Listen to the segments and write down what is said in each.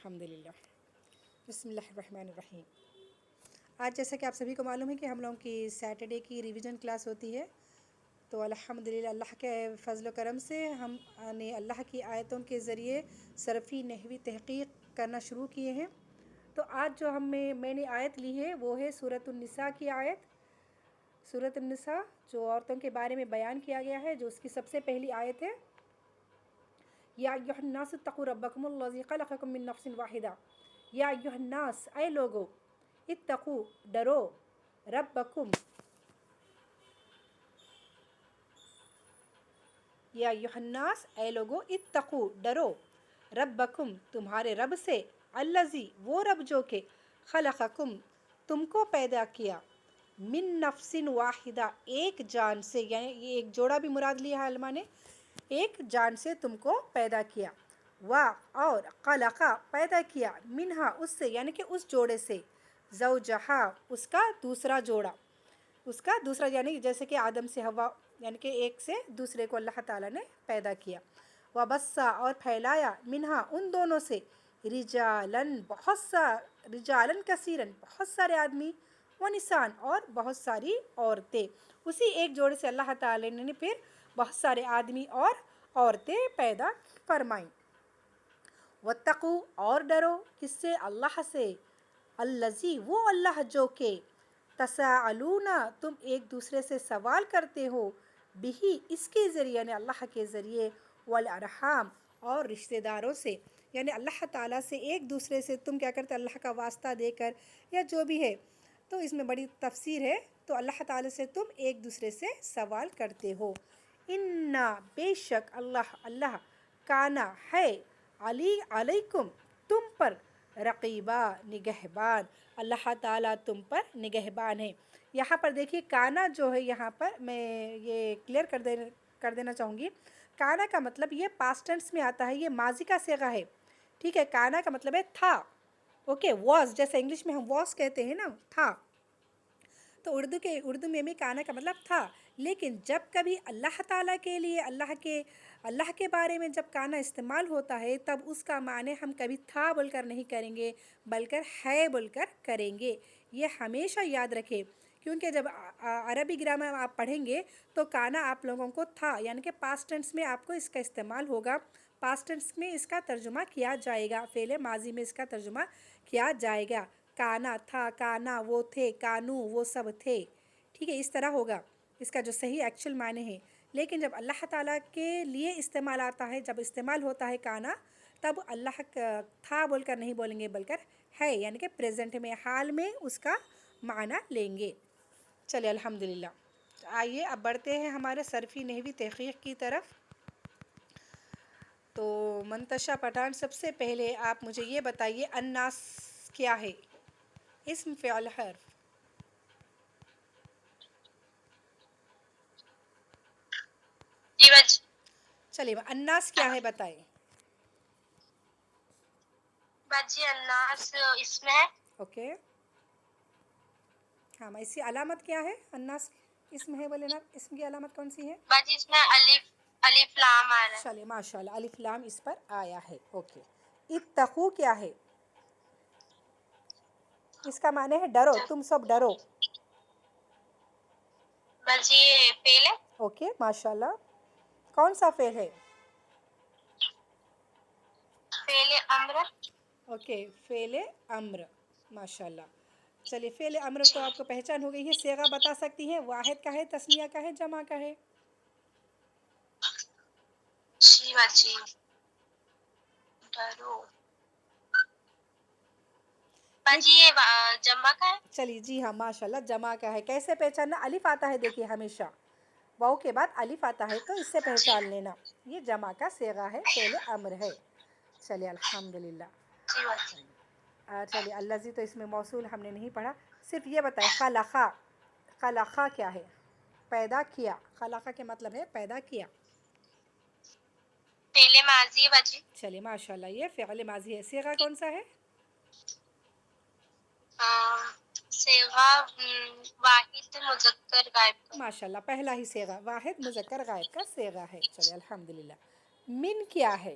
الحمدللہ. بسم اللہ الرحمن الرحیم. آج جیسا کہ آپ سبھی کو معلوم ہے کہ ہم لوگوں کی سیٹرڈے کی ریویژن کلاس ہوتی ہے، تو الحمدللہ اللہ کے فضل و کرم سے ہم نے اللہ کی آیتوں کے ذریعے صرفی نحوی تحقیق کرنا شروع کیے ہیں. تو آج جو میں نے آیت لی ہے وہ ہے سورۃ النساء کی آیت. سورۃ النساء جو عورتوں کے بارے میں بیان کیا گیا ہے، جو اس کی سب سے پہلی آیت ہے. یا ایھا الناس اتقوا ربکم الذی خلقکم من نفس واحدہ. یا ایھا الناس، اے لوگو، اتقوا، ڈرو، ربکم، یا ایھا الناس، اے لوگو، اتقوا، ڈرو، ربکم، تمہارے رب سے، الذی، وہ رب جو کہ خلقکم، تم کو پیدا کیا، من نفس واحدہ، ایک جان سے، یعنی یہ ایک جوڑا بھی مراد لیا ہے علماء نے، ایک جان سے تم کو پیدا کیا. اور خلقا، پیدا کیا، منہا، اس سے، یعنی کہ اس جوڑے سے، زوجہا، اس کا دوسرا جوڑا، یعنی جیسے کہ آدم سے حوا، یعنی کہ ایک سے دوسرے کو اللہ تعالیٰ نے پیدا کیا. وبثا، اور پھیلایا، منہا، ان دونوں سے، رجالن کثیرن، بہت سارے آدمی، ونسان، اور بہت ساری عورتیں. اسی ایک جوڑے سے اللہ تعالیٰ نے پھر بہت سارے آدمی اور عورتیں پیدا فرمائیں. واتقوا، اور ڈرو، کس سے؟ اللہ سے. الذی، وہ اللہ جو کہ تساءلون، تم ایک دوسرے سے سوال کرتے ہو، بہی، اس کے ذریعے، یعنی اللہ کے ذریعے، والارحام، اور رشتہ داروں سے، یعنی اللہ تعالیٰ سے ایک دوسرے سے تم کیا کرتے؟ اللہ کا واسطہ دے کر یا جو بھی ہے. تو اس میں بڑی تفسیر ہے. تو اللہ تعالیٰ سے تم ایک دوسرے سے سوال کرتے ہو. انا، بے شک، اللہ کانا، ہے، علیکم، تم پر، رقیبہ، نگہبان، اللہ تعالیٰ تم پر نگہبان ہے. یہاں پر دیکھیے کانا جو ہے، یہاں پر میں یہ کلیئر کر دینا چاہوں گی. کانا کا مطلب یہ پاسٹ ٹینس میں آتا ہے، یہ ماضی کا صیغہ ہے. ٹھیک ہے، کانا کا مطلب ہے تھا. اوکے، واز، جیسے انگلش میں ہم واز کہتے ہیں نا، تھا. تو اردو میں بھی کانا کا مطلب تھا. لیکن جب کبھی اللہ تعالیٰ کے لیے اللہ کے بارے میں جب کانا استعمال ہوتا ہے، تب اس کا معنی ہم کبھی تھا بول کر نہیں کریں گے، بلکہ ہے بول کر کریں گے. یہ ہمیشہ یاد رکھیں، کیونکہ جب عربی گرامر آپ پڑھیں گے تو کانا آپ لوگوں کو تھا، یعنی کہ پاسٹ ٹینس میں آپ کو اس کا استعمال ہوگا. پاسٹ ٹینس میں اس کا ترجمہ کیا جائے گا، فعل ماضی میں اس کا ترجمہ کیا جائے گا. کانا تھا، کانا وہ تھے، کانو وہ سب تھے. ٹھیک ہے، اس طرح ہوگا اس کا جو صحیح ایکچوئل معنی ہے. لیکن جب اللہ تعالیٰ کے لیے استعمال آتا ہے، جب استعمال ہوتا ہے کانا، تب اللہ تھا بول کر نہیں بولیں گے، بلکہ ہے، یعنی کہ پریزنٹ میں، حال میں اس کا معنی لیں گے. چلیے الحمدللہ. آئیے اب بڑھتے ہیں ہمارے صرفی نحوی تحقیق کی طرف. تو منتشا پٹھان، سب سے پہلے آپ مجھے یہ بتائیے الناس کیا ہے؟ اسم، فعل، حرف. جی بچ چلیے الناس کیا ہے بتائیں. باجی الناس اس میں اوکے، ہاں، اس کی علامت کیا ہے؟ الناس اسم ہے بولے نا، اسم کی علامت کون سی ہے؟ باجی اس میں الف لام آ رہا ہے. چلیے ماشاء اللہ، الف لام اس پر آیا ہے. اوکے. اتقو کیا ہے؟ اس کا معنی ہے ڈرو، تم سب ڈرو. باجی فعل ہے. اوکے ماشاء اللہ. کون سا فعل ہے؟ فعل امر. اوکے، فعل امر، ماشاء اللہ. چلیے فعل امر تو جی آپ کو پہچان ہو گئی ہے. صیغہ بتا سکتی ہیں؟ واحد کا ہے، تثنیہ کا ہے، جمع کا ہے؟ جی باجی ڈرو. باجی یہ جمع کا ہے. چلیے جی ہاں ماشاء اللہ، جمع کا ہے. کیسے پہچاننا؟ الف آتا ہے، دیکھیے ہمیشہ واؤ کے بعد الف آتا ہے، تو اس سے جی پہچان لینا یہ جمع کا صیغہ ہے، فعل امر ہے. چلیے الحمدللہ. جی باجی. چلیے الذی تو اس میں موصول ہم نے نہیں پڑھا. صرف یہ بتائیں خلقہ، خلقہ کیا ہے؟ پیدا کیا. خلقہ کے مطلب ہے پیدا کیا. فعل ماضی ہے باجی. چلیے ماشاء اللہ، یہ فعل ماضی ہے. صیغہ کون سا ہے؟ صیغہ واحد مذکر غائب کا. ماشاء اللہ، پہلا ہی صیغہ واحد مذکر غائب کا صیغہ ہے. چلیے الحمدللہ. من کیا ہے؟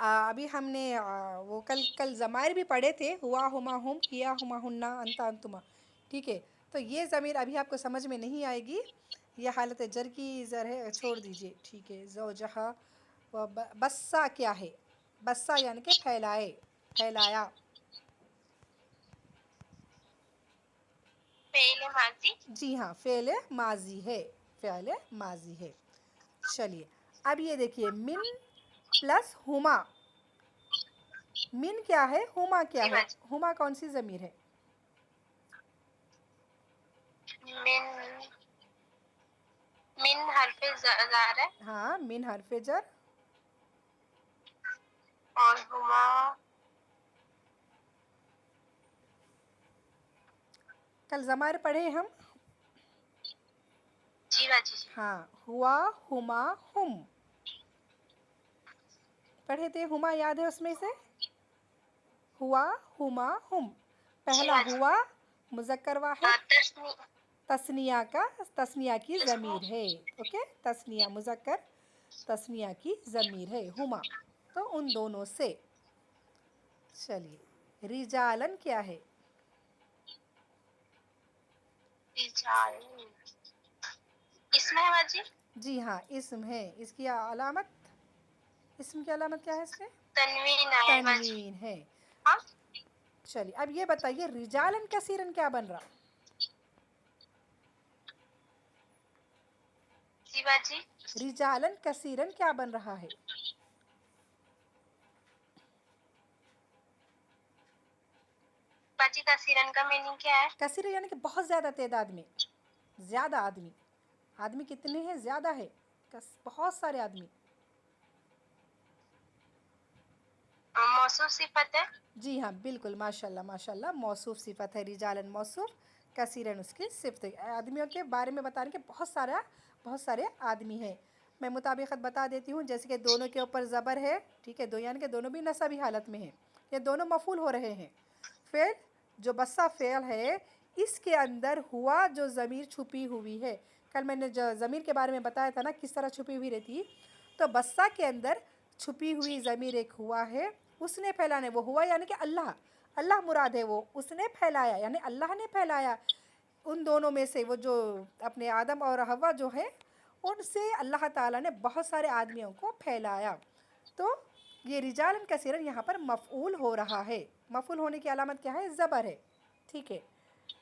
ابھی ہم نے وہ کل ضمائر بھی پڑھے تھے، ہوا ہما ہم، کیا ہما ہننا، انتا انتما، ٹھیک ہے. تو یہ ضمیر ابھی آپ کو سمجھ میں نہیں آئے گی، یہ حالت جر کی زر ہے، چھوڑ دیجئے، ٹھیک ہے. زوجہا و بسا کیا ہے؟ بسا یعنی کہ پھیلائے، پھیلایا. فعل ماضی. جی ہاں، فعل ماضی ہے، فعل ماضی ہے. چلیے اب یہ دیکھیے، من پلس ہما. من کیا ہے؟ ہما کیا جی ہے؟ باجی. ہما کون سی ضمیر ہے؟ من حرف زار ہے. ہاں، من حرف جر. اور ہما کل ضمائر پڑھے ہم. جی باجی. ہاں، ہوا ہما ہم پڑھے تھے. ہما یاد ہے اس میں سے؟ ہوا ہما ہم. جی پہلا باجی. ہوا مذکر واحد، تسنی تثنیہ کی ضمیر ہے. اوکے، تثنیہ مذکر، تثنیہ کی ضمیر ہے ہما، تو ان دونوں سے. چلیے، رجالن کیا ہے؟ اس میں ہے باجی. جی ہاں، اسم ہے. اس کی علامت، اسم کی علامت کیا ہے اس میں؟ تنوین ہے باجی. تنوین ہے. ہاں چلیے اب یہ بتائیے، رجالن کثیرن کیا بن رہا؟ جی باجی. رجالن کثیرن کیا بن رہا ہے؟ باجی کثیرن کا میننگ کیا ہے؟ کثیر یعنی کہ بہت زیادہ تعداد میں، زیادہ آدمی. آدمی کتنے ہیں؟ زیادہ ہے، بہت سارے آدمی. موصوف صفت ہے. جی ہاں بالکل، ماشاء اللہ ماشاء اللہ، موصوف صفت ہے. رجالن موصوف، کثیرن اس کی صفت ہے. آدمیوں کے بارے میں بتا رہے ہیں کہ بہت سارے آدمی ہیں. میں مطابقت بتا دیتی ہوں، جیسے کہ دونوں کے اوپر زبر ہے، ٹھیک ہے، دو یعنی کہ دونوں بھی نصبی حالت میں ہیں، یہ دونوں مفعول ہو رہے ہیں. فعل جو بسا فعل ہے، اس کے اندر ہوا جو ضمیر چھپی ہوئی ہے. کل میں نے جو ضمیر کے بارے میں بتایا تھا نا، کس طرح چھپی ہوئی رہتی ہے، تو بسا کے اندر چھپی ہوئی ضمیر ایک ہوا ہے، اس نے پھیلانے. وہ ہوا یعنی کہ اللہ مراد ہے. وہ اس نے پھیلایا یعنی اللہ نے پھیلایا. ان دونوں میں سے وہ جو اپنے آدم اور حوا جو ہے، ان سے اللہ تعالیٰ نے بہت سارے آدمیوں کو پھیلایا. تو یہ رجالن کثیرن یہاں پر مفعول ہو رہا ہے. مفعول ہونے کی علامت کیا ہے؟ زبر ہے، ٹھیک ہے.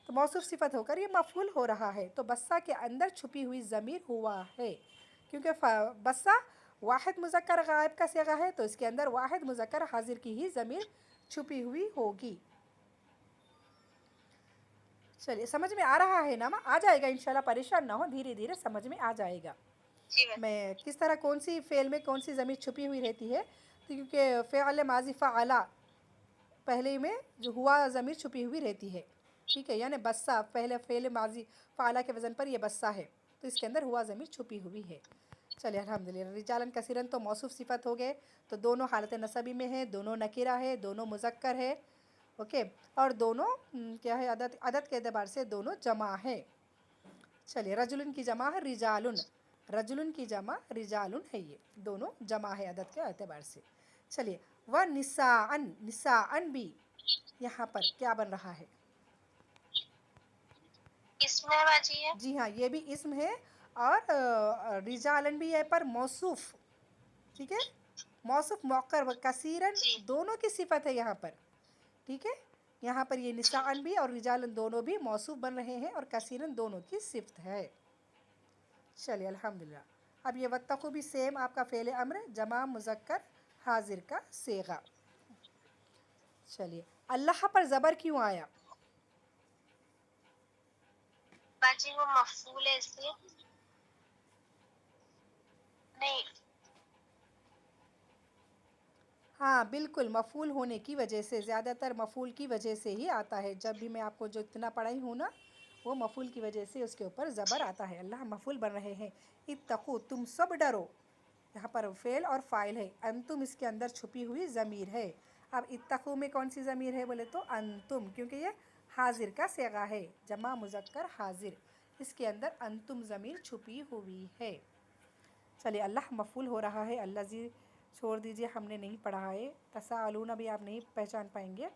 تو موصوف صفت ہو کر یہ مفعول ہو رہا ہے. تو بسا کے اندر چھپی ہوئی ضمیر ہوا ہے، کیونکہ بسا واحد مذکر غائب کا صیغہ ہے، تو اس کے اندر واحد مذکر حاضر کی ہی ضمیر چھپی ہوئی ہوگی. چلیے، سمجھ میں آ رہا ہے نا؟ آ جائے گا انشاءاللہ، پریشان نہ ہو، دھیرے دھیرے سمجھ میں آ جائے گا. جی باجی. میں کس طرح کون سی فعل میں کون سی ضمیر چھپی ہوئی رہتی ہے، کیونکہ فعل ماضی فعلا پہلے میں جو ہوا ضمیر چھپی ہوئی رہتی ہے، ٹھیک ہے. یعنی بسا پہلے فعل ماضی فعلا کے وزن پر یہ بسا ہے، تو اس کے اندر ہوا ضمیر چھپی ہوئی ہے. چلیے الحمدللہ. رجالن کثیرن تو موصوف صفت ہو گئے، تو دونوں حالت نصبی میں ہیں، دونوں نکرہ ہے، دونوں مذکر ہے، اوکے. اور دونوں کیا ہے؟ عدد کے اعتبار سے دونوں جمع ہے. چلیے، رجلن کی جمع ہے رجالن، رجلن کی جمع رجالن ہے، یہ دونوں جمع ہے عدد کے اعتبار سے. چلیے، و نساءن، نساءن بھی یہاں پر کیا بن رہا ہے؟ اس میں باجی ہے. جی ہاں، یہ بھی اسم ہے. اور رجالن بھی ہے پر موصوف، ٹھیک ہے. موصوف موقر و کثیرن جی دونوں کی صفت ہے یہاں پر، ٹھیک ہے. یہاں پر یہ نساءن بھی اور رجالن دونوں بھی موصوف بن رہے ہیں، اور کثیرن دونوں کی صفت ہے. چلیے الحمدللہ. اب یہ واتقوا بھی سیم آپ کا فعل امر جمع مذکر حاضر کا صیغہ. چلیے، اللہ پر زبر کیوں آیا؟ باجی وہ مفعول ہے اس لیے. نہیں. ہاں بالکل، مفعول ہونے کی وجہ سے، زیادہ تر مفعول کی وجہ سے ہی آتا ہے. جب بھی میں آپ کو جو اتنا پڑھائی ہوں نا، وہ مفعول کی وجہ سے اس کے اوپر زبر آتا ہے. اللہ مفعول بن رہے ہیں. اتقوا تم سب ڈرو، یہاں پر فعل اور فاعل ہے. انتم اس کے اندر چھپی ہوئی ضمیر ہے. اب اتقوا میں کون سی ضمیر ہے بولے تو انتم، کیونکہ یہ حاضر کا صیغہ ہے، جمع مذکر حاضر، اس کے اندر انتم ضمیر چھپی ہوئی ہے. چلیے، اللہ مفعول ہو رہا ہے. الذی چھوڑ دیجئے، ہم نے نہیں پڑھا ہے. تساءلون بھی آپ نہیں پہچان پائیں گے.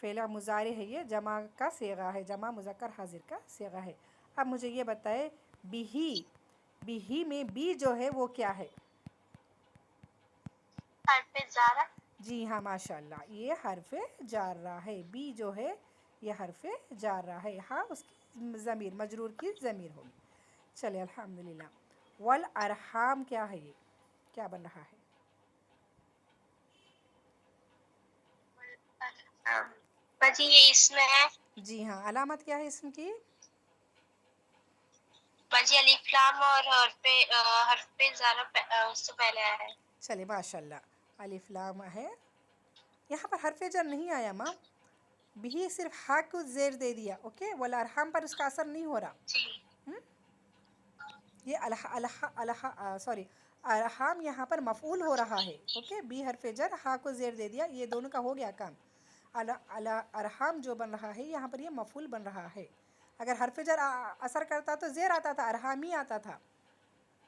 فعل مضارع ہے، یہ جمع کا صیغہ ہے، جمع مذکر حاضر کا صیغہ ہے. اب مجھے یہ بتائے بھی میں بی جو ہے وہ کیا ہے؟ حرف زارہ. جی ہاں ماشاء اللہ، یہ حرف جارہ ہے. بی جو ہے یہ حرف جارہ ہے. ہاں اس کی ضمیر مجرور کی ضمیر ہوگی. چلے الحمدللہ. والارحام کیا ہے؟ یہ کیا بن رہا ہے؟ باجی یہ اسم ہے. جی ہاں، علامت کیا ہے اسم کی؟ باجی الف لام اور حرف زارہ اس سے پہلے آیا ہے. چلے ماشاء اللہ، الف لام ہے. یہاں پر حرف جر نہیں آیا ماں، بھی صرف ہا کو زیر دے دیا. اوکے، والارحام پر اس کا اثر نہیں ہو رہا. جی یہ سوری ارحام یہاں پر مفعول ہو رہا ہے. اوکے، بی حرف جر ہا کو زیر دے دیا، یہ دونوں کا ہو گیا کام. ارحام جو بن رہا ہے یہاں پر یہ مفعول بن رہا ہے. اگر حرف جر اثر کرتا تو زیر آتا تھا، ارحامی آتا تھا.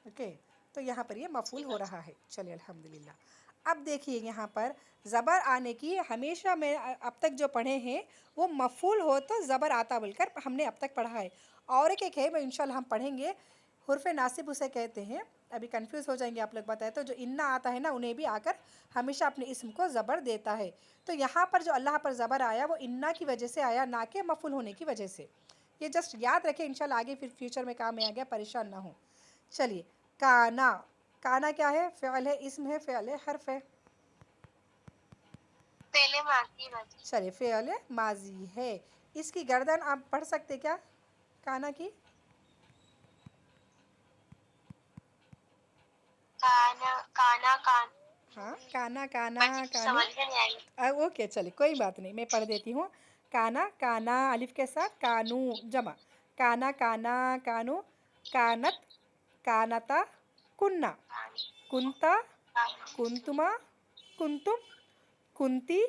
اوکے، تو یہاں پر یہ مفعول ہو رہا ہے. چلیے الحمدللہ. اب دیکھیے یہاں پر زبر آنے کی ہمیشہ میں اب تک جو پڑھے ہیں وہ مفعول ہو تو زبر آتا بول کر ہم نے اب تک پڑھا ہے. اور ایک ہے وہ انشاءاللہ ہم پڑھیں گے، حرف ناصب اسے کہتے ہیں. ابھی کنفیوز ہو جائیں گے آپ لوگ، بتائے تو جو انا آتا ہے نا انہیں بھی آ کر ہمیشہ اپنے اسم کو زبر دیتا ہے. تو یہاں پر جو اللہ پر زبر آیا وہ انا کی وجہ سے آیا، نہ کہ مفعول ہونے کی وجہ سے. یہ جسٹ یاد رکھیں، انشاءاللہ آگے پھر فیوچر میں کام میں آ گیا، پریشان نہ ہوں. چلیے، کانا. کانا کیا ہے؟ فعل ہے، اسم ہے، فعل ہے، حرف ہے. فعل ماضی باجی. چلیے فعل ماضی ہے. اس کی گردن آپ پڑھ سکتے کیا کانا کی؟ کانا ہاں، کانا کانا باجی کانو. سمجھ میں نہیں آئی. اوکے چلیے کوئی بات نہیں، میں پڑھ دیتی ہوں. کانا کانا الف کے ساتھ، کانو جمع. کانا کانا کانو. کانت کانتا کننا. کنتا کنتما کنتم. کنتی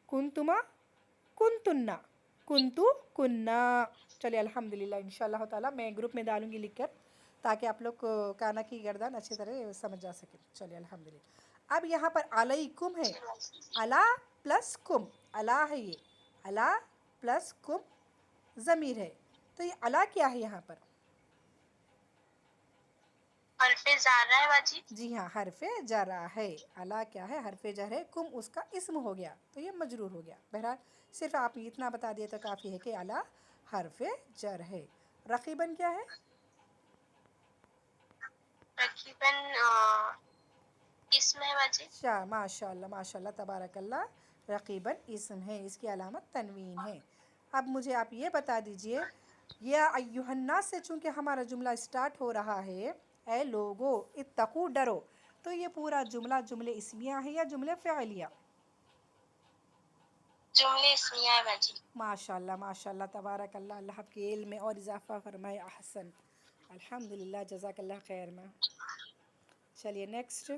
کنتما کنتنا. کنتو کننا. چلیے الحمدللہ. انشاءاللہ تعالیٰ میں گروپ میں ڈالوں گی لکھ کر تاکہ آپ لوگ کو کانا کی گردان اچھی طرح سمجھ جا سکے. چلیے الحمدللہ. اب یہاں پر علیکم ہے، الا پلس کم. الا ہے یہ، الا پلس کم ضمیر ہے. تو یہ الا کیا ہے یہاں پر؟ حرف زارہ ہے باجی. جی ہاں، حرف جرا ہے. الا کیا ہے؟ حرف جر ہے. کم اس کا اسم ہو گیا تو یہ مجرور ہو گیا. بہرحال صرف آپ اتنا بتا دیے تو کافی ہے کہ الا حرف جر ہے. رقیباً کیا ہے؟ رقیباً اسم ہے باجی. ماشاء اللہ ماشاء اللہ تبارک اللہ. رقیباً اسم ہے، اس کی علامت تنوین ہے. اب مجھے آپ یہ بتا دیجئے، یا ایھا الناس سے چونکہ ہمارا جملہ اسٹارٹ ہو رہا ہے، اے لوگو اتقو ڈرو، تو یہ پورا جملہ جملے اسمیہ ہے یا جملے فعلیہ؟ جملے اسمیہ ہے باجی. ماشاء اللہ تبارک اللہ. اللہ آپ کے علم میں اور اضافہ فرمائے. احسن، الحمدللہ، جزاک اللہ خیر. میں چلیے نیکسٹ.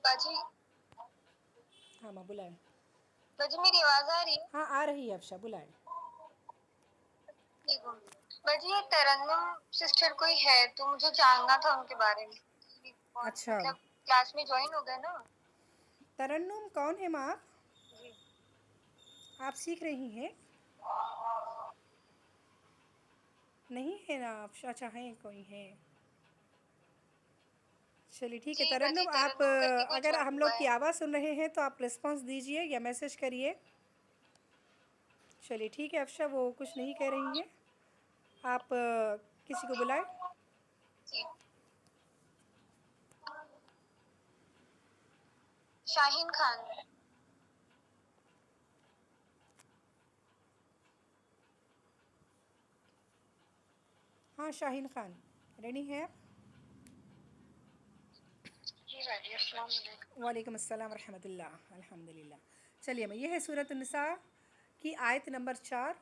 باجی ہاں ماں بلائیں. باجی میری آواز آ رہی ہے؟ ہاں آ رہی ہے افشا، بلائیں. باجی یہ ترنم سسٹر کوئی ہے تو مجھے جاننا تھا ان کے بارے میں. اچھا، مطلب کلاس میں جوائن ہو گئے نا. ترنم کون ہے ماں؟ جی آپ سیکھ رہی ہیں؟ نہیں ہے نا افشا؟ اچھا ہیں، کوئی ہے. چلیے ٹھیک ہے. جی باجی ترنم آپ ترنم کر کے کوئی اگر جوائن ہم لوگ ہوا کی ہے. آواز سن رہے ہیں تو آپ رسپانس دیجئے یا میسج کریے. چلیے ٹھیک ہے افشا، وہ کچھ نہیں کہہ رہی ہیں. آپ کسی کو بلائیں. جی شاہین خان. ہاں شاہین خان ریڈی ہیں؟ جی باجی السلام علیکم. وعلیکم السلام ورحمۃ اللہ. الحمدللہ. چلیے میں یہ ہے سورۃ النساء کی آیت نمبر 4،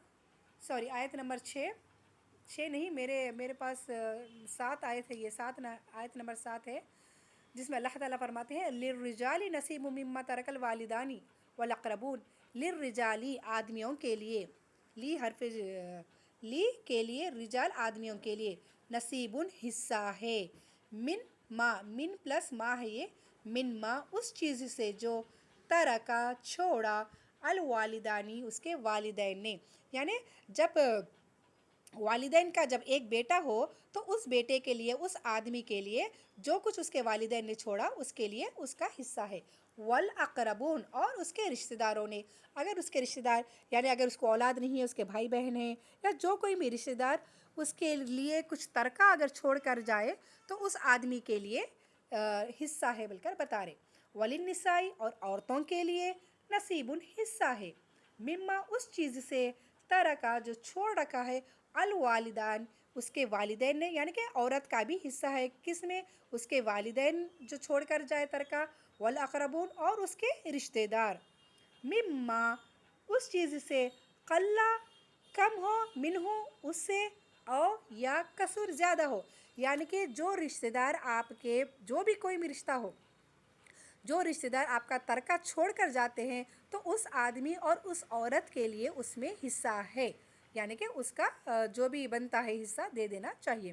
سوری آیت نمبر 6. نہیں، میرے پاس 7 آیت ہے. یہ آیت نمبر 7 ہے، جس میں اللہ تعالیٰ فرماتے ہیں للرجال نصیب مما ترک الوالدان والاقربون. للرجالی آدمیوں کے لیے، لی حرف لی کے لیے، رجال آدمیوں کے لیے، نصیبن حصہ ہے، من ما، من پلس ما ہے یہ، من ما اس چیز سے جو ترکا چھوڑا، الوالدانی اس کے والدین نے، یعنی جب والدین کا جب ایک بیٹا ہو تو اس بیٹے کے لیے، اس آدمی کے لیے جو کچھ اس کے والدین نے چھوڑا اس کے لیے اس کا حصہ ہے، والاقربون اور اس کے رشتہ داروں نے، اگر اس کے رشتہ دار یعنی اگر اس کو اولاد نہیں ہے، اس کے بھائی بہن ہیں یا جو کوئی بھی رشتہ دار اس کے لیے کچھ ترکہ اگر چھوڑ کر جائے تو اس آدمی کے لیے حصہ ہے بول کر بتا رہے، وللنساء اور عورتوں کے لیے نصیب حصہ ہے، مما اس چیز سے ترکہ جو چھوڑ رکھا ہے، الوالدان اس کے والدین نے، یعنی کہ عورت کا بھی حصہ ہے کس میں، اس کے والدین جو چھوڑ کر جائے ترکہ، والاقربون اور اس کے رشتہ دار، مما اس چیز سے، قلّ کم ہو، منہ اس سے، او یا کثر زیادہ ہو، یعنی کہ جو رشتہ دار آپ کے جو بھی کوئی بھی رشتہ ہو، جو رشتہ دار آپ کا ترکہ چھوڑ کر جاتے ہیں تو اس آدمی اور اس عورت کے لیے اس میں حصہ ہے، یعنی کہ اس کا جو بھی بنتا ہے حصہ دے دینا چاہیے،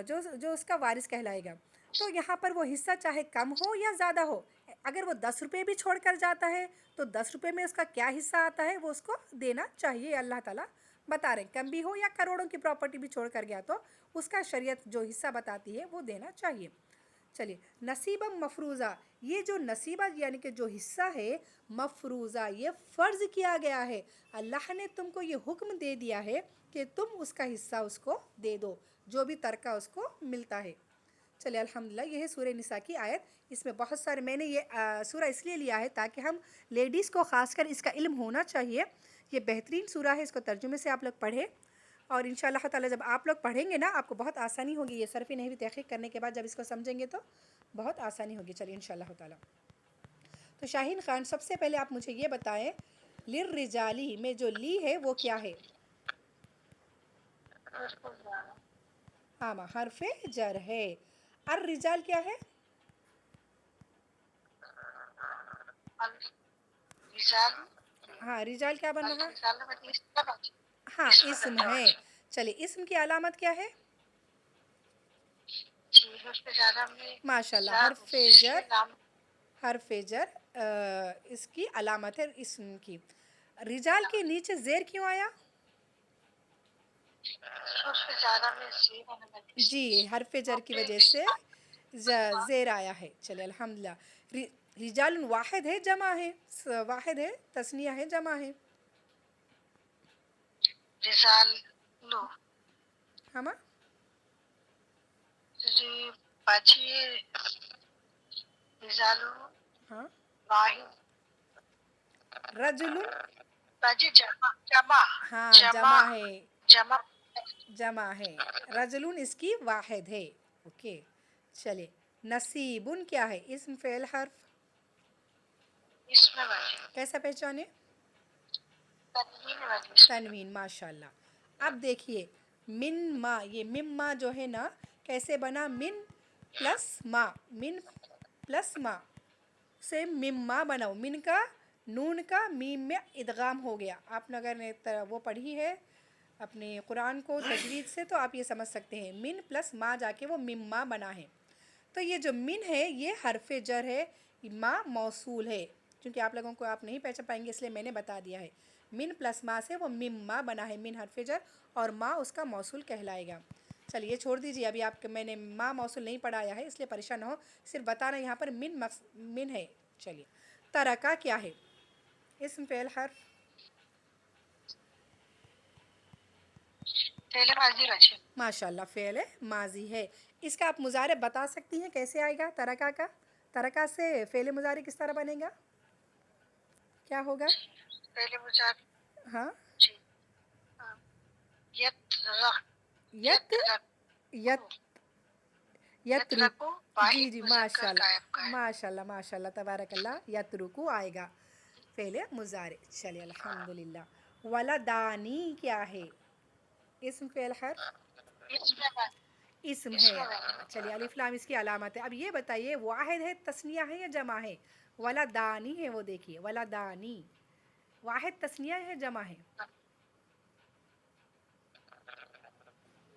جو اس کا وارث کہلائے گا۔ تو یہاں پر وہ حصہ چاہے کم ہو یا زیادہ ہو، اگر وہ 10 روپے بھی چھوڑ کر جاتا ہے تو 10 روپے میں اس کا کیا حصہ آتا ہے وہ اس کو دینا چاہیے، اللہ تعالیٰ بتا رہے ہیں، کم بھی ہو یا کروڑوں کی پراپرٹی بھی چھوڑ کر گیا تو اس کا شریعت جو حصہ بتاتی ہے وہ دینا چاہیے۔ چلیے، نصیبہ مفروضہ، یہ جو نصیبہ یعنی کہ جو حصہ ہے، مفروضہ یہ فرض کیا گیا ہے، اللہ نے تم کو یہ حکم دے دیا ہے کہ تم اس کا حصہ اس کو دے دو، جو بھی ترکہ اس کو ملتا ہے۔ چلیے الحمدللہ، یہ ہے سورہ نساء کی آیت، اس میں بہت سارے، میں نے یہ سورہ اس لیے لیا ہے تاکہ ہم لیڈیز کو خاص کر اس کا علم ہونا چاہیے، یہ بہترین سورہ ہے، اس کو ترجمے سے آپ لوگ پڑھیں، اور انشاءاللہ تعالیٰ جب آپ لوگ پڑھیں گے نا آپ کو بہت آسانی ہوگی، یہ صرف نحوی تحقیق کرنے کے بعد جب اس کو سمجھیں گے تو بہت آسانی ہوگی۔ چلیے انشاءاللہ تعالیٰ، تو شاہین خان سب سے پہلے آپ مجھے یہ بتائیں، للرجالی میں جو لی ہے وہ کیا ہے؟ ہاں، حرف جر ہے۔ الرجال کیا ہے؟ ہاں، رجال کیا بن رہا؟ ہاں، اسم ہے۔ چلیے، اسم کی علامت کیا ہے؟ ماشاءاللہ، حرف جر اس کی علامت ہے اسم کی۔ رجال کے نیچے زیر کیوں آیا؟ جی، حرف جر کی وجہ سے زیر آیا ہے۔ چلے الحمدللہ، رجال واحد ہے جمع ہے؟ واحد ہے، تثنیہ ہے جمع ہے؟ رجال لو ہم جی باچی رجال ہاں، واحد رجل باجی جمع ہاں جمع ہے، جمع جمع ہے، رجلون اس کی واحد ہے۔ اوکے، چلے، نصیبن کیا ہے؟ اسم فعل حرف، اس میں باجی کیسا پہچانے؟ تنوین باجی تنوین، ماشاءاللہ۔ اب دیکھیے، من ما، یہ مما جو ہے نا کیسے بنا؟ من پلس ما، من پلس ما سے مما بناؤ، من کا نون کا میم میں ادغام ہو گیا۔ آپ نے اگر وہ پڑھی ہے اپنے قرآن کو تجوید سے تو آپ یہ سمجھ سکتے ہیں، من پلس ما جا کے وہ مما بنا ہے۔ تو یہ جو من ہے یہ حرف جر ہے، ما موصول ہے، کیونکہ آپ لوگوں کو آپ نہیں پہچان پائیں گے اس لیے میں نے بتا دیا ہے، من پلس ما سے وہ مما بنا ہے، من حرف جر اور ما اس کا موصول کہلائے گا۔ چلیے چھوڑ دیجیے، ابھی آپ میں نے ما موصول نہیں پڑھایا ہے اس لیے پریشان نہ ہو، صرف بتانا یہاں پر من ہے۔ چلیے، ترکہ کیا ہے؟ اسم فعل حرف، فعل ماضی باجی ماشاءاللہ فعل ماضی ہے۔ اس کا آپ مضارع بتا سکتی ہیں کیسے آئے گا ترکہ کا؟ ترکہ سے فعل مضارع کس طرح بنے گا؟ کیا ہوگا؟ فعل مضارع ہاں، جی یت یت یترک، جی جی، ماشاءاللہ ماشاءاللہ ماشاءاللہ تبارک اللہ، یترکو آئے گا فعل مضارع۔ چلیے الحمدللہ، ولدانی کیا ہے؟ اسم فعل حرف، اسم ہے۔ چلیے، الف لام اس کی علامت ہے۔ اب یہ بتائیے واحد ہے، تثنیہ ہے یا جمع ہے؟ ولدانی ہے، وہ دیکھیے، ولدانی واحد تثنیہ ہے جمع ہے؟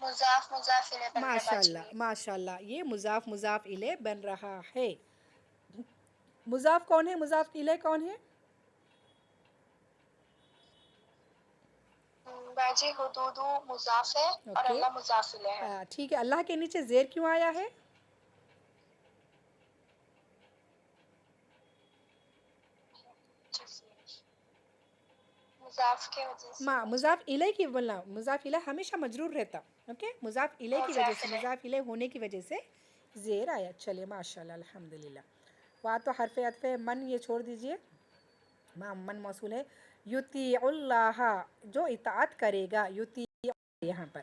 مضاف مضاف الیہ بن رہا ہے ماشاء باجی. اللہ ماشاء اللہ، یہ مضاف مضاف الیہ بن رہا ہے. مضاف کون ہے؟ مضاف الیہ کون ہے؟ باجی حدود مضاف ہے اور اوکے، اللہ مضاف الیہ ہے. ٹھیک ہے. اللہ کے نیچے زیر کیوں آیا ہے؟ مضاف کے وجہ سے باجی. مضاف الیہ کی بولنا، مضاف الیہ ہمیشہ مجرور رہتا. اوکے، مضاف الیہ کی وجہ مضاف سے، الیہ. مضاف الیہ ہونے کی وجہ سے زیر آیا. چلیے ماشاء اللہ الحمدللہ. وہاں تو حرف عطف من یہ چھوڑ دیجئے، من موصول ہے. یطیع اللہ، جو اطاعت کرے گا، یطیع یہاں پر.